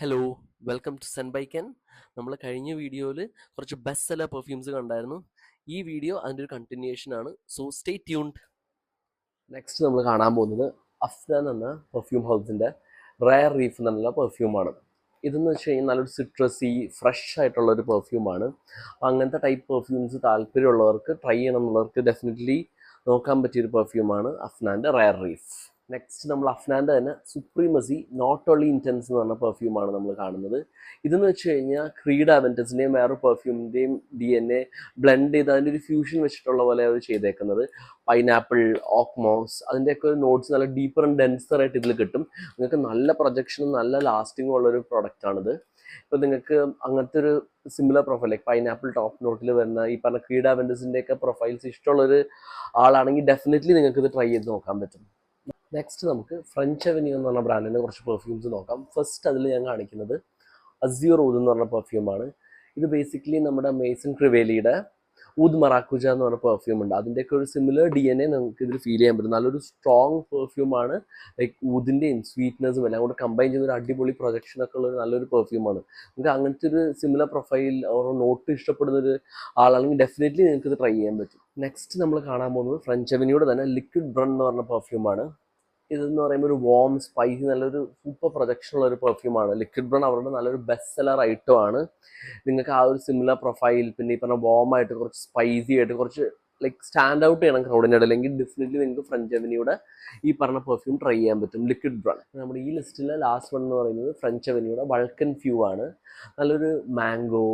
Hello, welcome to Zen by Ken. നമ്മൾ കഴിഞ്ഞ വീഡിയോയിൽ കുറച്ച് ബെസ്റ്റ് സെല്ലർ പെർഫ്യൂംസ് കണ്ടായിരുന്നു. ഈ വീഡിയോ അതിൻ്റെ ഒരു കണ്ടിന്യൂഷൻ ആണ്. So stay tuned. നെക്സ്റ്റ് നമ്മൾ കാണാൻ പോകുന്നത് അഫ്നാൻ എന്ന പെർഫ്യൂം ഹൗസിൻ്റെ റയർ റീഫ് എന്നുള്ള പെർഫ്യൂമാണ്. ഇതെന്ന് വെച്ച് കഴിഞ്ഞാൽ നല്ലൊരു സിട്രസി ഫ്രഷ് ആയിട്ടുള്ള ഒരു പെർഫ്യൂമാണ്. അങ്ങനത്തെ ടൈപ്പ് പെർഫ്യൂംസ് താല്പര്യമുള്ളവർക്ക് ട്രൈ ചെയ്യണം എന്നുള്ളവർക്ക് ഡെഫിനറ്റ്ലി നോക്കാൻ പറ്റിയൊരു പെർഫ്യൂമാണ് അഫ്നാൻ്റെ റയർ റീഫ്. നെക്സ്റ്റ് നമ്മൾ അഫ്നാൻ്റെ തന്നെ സുപ്രീമസി നോട്ട് ഓൺലി ഇൻറ്റൻസ് എന്ന് പറഞ്ഞ പെർഫ്യൂമാണ് നമ്മൾ കാണുന്നത്. ഇതെന്ന് വെച്ച് കഴിഞ്ഞാൽ ക്രീഡ് അവൻറ്റസിൻ്റെയും വേറെ പെർഫ്യൂമിൻ്റെയും DNA ബ്ലെൻഡ് ചെയ്ത് അതിൻ്റെ ഒരു ഫ്യൂഷൻ വെച്ചിട്ടുള്ള പോലെ അവർ ചെയ്തേക്കുന്നത്. പൈനാപ്പിൾ, ഓക്മോസ്, അതിൻ്റെയൊക്കെ ഒരു നോട്ട്സ് നല്ല ഡീപ്പർ ആൻഡ് ഡെൻസർ ആയിട്ട് ഇതിൽ കിട്ടും. നിങ്ങൾക്ക് നല്ല പ്രൊജക്ഷനും നല്ല ലാസ്റ്റിങ്ങും ഉള്ളൊരു പ്രൊഡക്റ്റാണിത്. ഇപ്പോൾ നിങ്ങൾക്ക് അങ്ങനത്തെ ഒരു similar profile like pineapple top നോട്ടിൽ വരുന്ന ഈ പറഞ്ഞ ക്രീഡ് അവൻറ്റസിൻ്റെയൊക്കെ പ്രൊഫൈൽസ് ഇഷ്ടമുള്ളൊരു ആളാണെങ്കിൽ ഡെഫിനറ്റ്ലി നിങ്ങൾക്ക് ഇത് ട്രൈ ചെയ്ത് നോക്കാൻ പറ്റും. നെക്സ്റ്റ് നമുക്ക് ഫ്രഞ്ച് അവന്യൂ എന്ന് പറഞ്ഞ ബ്രാൻഡിൻ്റെ കുറച്ച് പെർഫ്യൂംസ് നോക്കാം. ഫസ്റ്റ് അതിൽ ഞാൻ കാണിക്കുന്നത് അസ്യൂർ ഊദ് എന്ന് പറഞ്ഞ പെർഫ്യൂമാണ്. ഇത് ബേസിക്കലി നമ്മുടെ മേസൺ ക്രിവേലിയുടെ ഊദ് മറാക്കുജ എന്ന് പറഞ്ഞ പെർഫ്യൂം ഉണ്ട്. അതിൻ്റെയൊക്കെ ഒരു സിമിലർ DNA നമുക്ക് ഇതിൽ ഫീൽ ചെയ്യാൻ പറ്റും. നല്ലൊരു സ്ട്രോങ് പെർഫ്യൂമാണ്. ലൈക്ക് ഊദിൻ്റെയും സ്വീറ്റ്നസും എല്ലാം കൂടെ കമ്പൈൻ ചെയ്യുന്ന ഒരു അടിപൊളി പ്രൊജക്ഷനൊക്കെ ഉള്ള ഒരു നല്ലൊരു പെർഫ്യൂമാണ്. നിങ്ങൾക്ക് അങ്ങനത്തെ ഒരു സിമിലർ പ്രൊഫൈൽ ഓരോ നോട്ട് ഇഷ്ടപ്പെടുന്ന ഒരു ആളാണെങ്കിൽ ഡെഫിനറ്റ്ലി നിങ്ങൾക്ക് ഇത് ട്രൈ ചെയ്യാൻ പറ്റും. നെക്സ്റ്റ് നമ്മൾ കാണാൻ പോകുന്നത് ഫ്രഞ്ച് അവന്യൂടെ തന്നെ ലിക്വിഡ് ബ്രൺ എന്ന് പറഞ്ഞ പെർഫ്യൂമാണ്. ഇതെന്ന് പറയുമ്പോൾ ഒരു വോം സ്പൈസി നല്ലൊരു സൂപ്പർ പ്രൊജക്ഷനുള്ള ഒരു പെർഫ്യൂമാണ്. ലിക്വിഡ് ബ്രൺ അവരുടെ നല്ലൊരു ബെസ്റ്റ് സെല്ലർ ഐറ്റമാണ്. നിങ്ങൾക്ക് ആ ഒരു സിമിലർ പ്രൊഫൈൽ പിന്നെ ഈ പറഞ്ഞ വോം ആയിട്ട് കുറച്ച് സ്പൈസി ആയിട്ട് കുറച്ച് ലൈക്ക് സ്റ്റാൻഡ് ഔട്ട് ചെയ്യണം ക്രൗഡിൻ്റെ ഇടയിൽ, അല്ലെങ്കിൽ ഡെഫിനറ്റ്ലി നിങ്ങൾക്ക് ഫ്രഞ്ച് അവന്യൂടെ ഈ പറഞ്ഞ പെർഫ്യൂം ട്രൈ ചെയ്യാൻ പറ്റും. ലിക്വിഡ് ബ്രൺ നമ്മുടെ ഈ ലിസ്റ്റിലെ ലാസ്റ്റ് വൺ എന്ന് പറയുന്നത് ഫ്രഞ്ച് അവന്യൂടെ വൾക്കൻ ഫ്യൂ ആണ്. നല്ലൊരു മാംഗോ,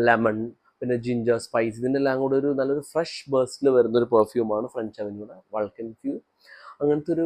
ലെമൺ, പിന്നെ ജിഞ്ചർ സ്പൈസ് ഇതിൻ്റെ എല്ലാം കൂടെ ഒരു നല്ലൊരു ഫ്രഷ് ബേസ്റ്റിൽ വരുന്നൊരു പെർഫ്യൂമാണ് ഫ്രഞ്ച് അവന്യൂടെ വൾക്കൻ ഫ്യൂ. അങ്ങനത്തെ ഒരു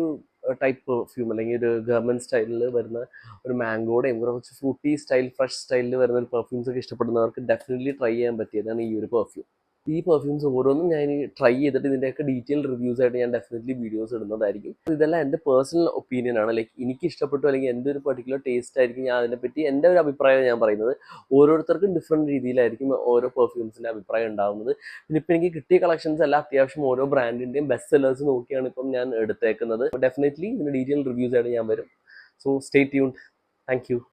ടൈപ്പ് പെർഫ്യൂം അല്ലെങ്കിൽ ഒരു ഗവൺമെൻറ് സ്റ്റൈലിൽ വരുന്ന ഒരു മാംഗോയുടെയും കുറച്ച് ഫ്രൂട്ടി സ്റ്റൈൽ ഫ്രഷ് സ്റ്റൈലിൽ വരുന്ന ഒരു പെർഫ്യൂംസ് ഒക്കെ ഇഷ്ടപ്പെടുന്നവർക്ക് ഡെഫിനറ്റ്ലി ട്രൈ ചെയ്യാൻ പറ്റിയതാണ് ഈ ഒരു പെർഫ്യൂം. ഈ പെർഫ്യൂംസ് ഓരോന്നും ഞാൻ ട്രൈ ചെയ്തിട്ട് ഇതിൻ്റെയൊക്കെ ഡീറ്റെയിൽ റിവ്യൂസ് ആയിട്ട് ഞാൻ ഡെഫിനറ്റ്ലി വീഡിയോസ് ഇടുന്നതായിരിക്കും. ഇതെല്ലാം എൻ്റെ പേഴ്സണൽ ഒപ്പീനിയൻ ആണ്. ലൈക്ക് എനിക്ക് ഇഷ്ടപ്പെട്ടു അല്ലെങ്കിൽ എൻ്റെ ഒരു പെർട്ടിക്കുലർ ടേസ്റ്റ് ആയിരിക്കും ഞാൻ അതിനെപ്പറ്റി എൻ്റെ ഒരു അഭിപ്രായം ഞാൻ പറയുന്നത്. ഓരോരുത്തർക്കും ഡിഫറെൻറ്റ് രീതിയിലായിരിക്കും ഓരോ പെർഫ്യൂംസിൻ്റെ അഭിപ്രായം ഉണ്ടാകുന്നത്. പിന്നെ ഇപ്പം എനിക്ക് കിട്ടിയ കളക്ഷൻസ് എല്ലാം അത്യാവശ്യം ഓരോ ബ്രാൻഡിൻ്റെയും ബെസ്റ്റ് സെല്ലേഴ്സ് നോക്കിയാണ് ഇപ്പം ഞാൻ എടുത്തേക്കുന്നത്. ഡെഫിനറ്റ്ലി ഇതിൻ്റെ ഡീറ്റെയിൽ റിവ്യൂസ് ആയിട്ട് ഞാൻ വരും. So stay tuned. Thank you.